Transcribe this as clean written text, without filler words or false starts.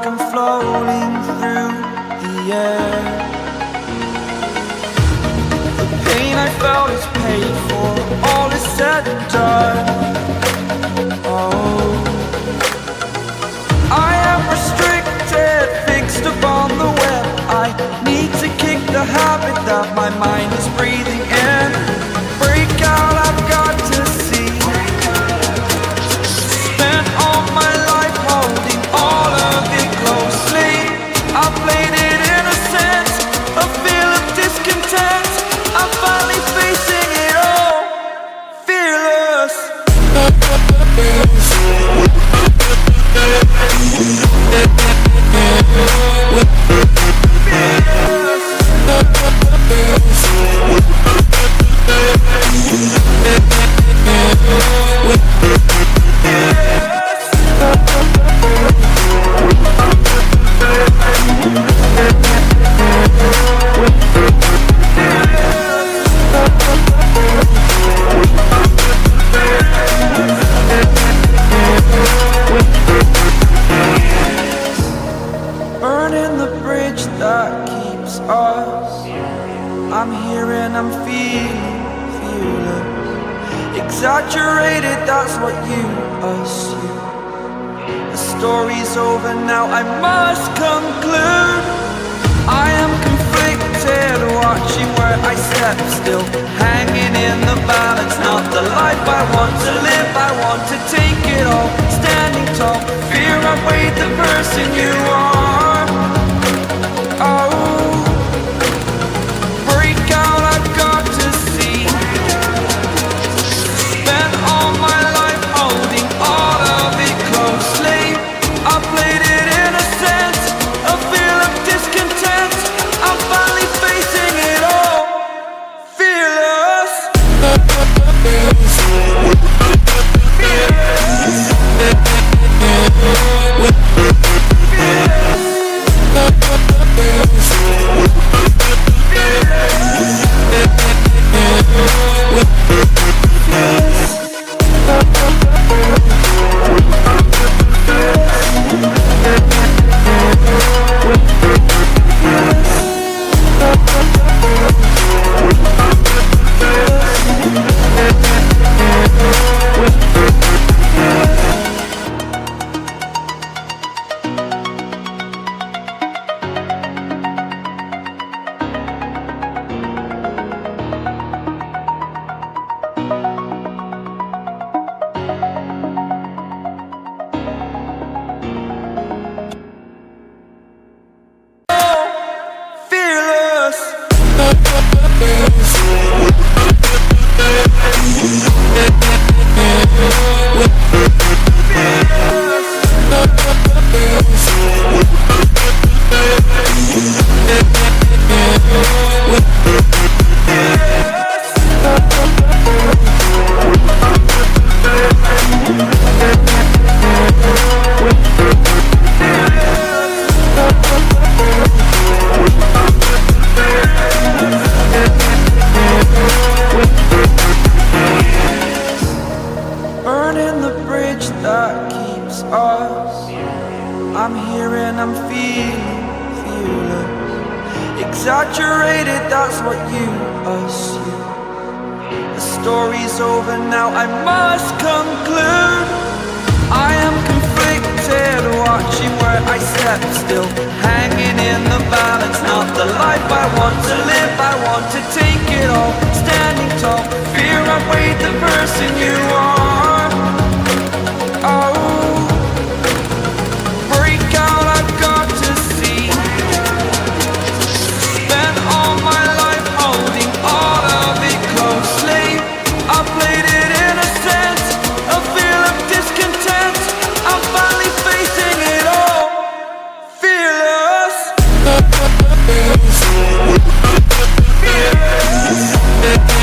like I'm floating through the air. The pain I felt is paid for, all is said and done. Oh, I am restricted, fixed upon the web. I need to kick the habit that my mind is breathing in. Break out, I've got to see. Spent all my life holding all of it closely. I played it innocent, a feel of discontent. I'm finally facing it all, fearless. Burning the bridge that keeps us. I'm here and I'm feeling fearless. Exaggerated, that's what you assume. The story's over now, I must conclude. I am conflicted, watching where I step still, hanging in the balance. Not the life I want to live, I want to take it all. Standing tall, fear outweighed the person you are. Oh, break out, I've got to see. Spent all my life holding all of it closely. I played it innocent, a feel of discontent. I'm finally facing it all, fearless. Burning the bridge that keeps us. I'm here and I'm feeling fearless. Exaggerated, that's what you assume. The story's over now, I must conclude. I am conflicted, watching where I step still, hanging in the balance. Not the life I want to live, I want to take it all. Standing tall, fear outweighed the person you are. Oh, break out, I've got to see. Spent all my life holding all of it closely. I played it innocent, a feel of discontent. I'm finally facing it all, fearless. Fearless.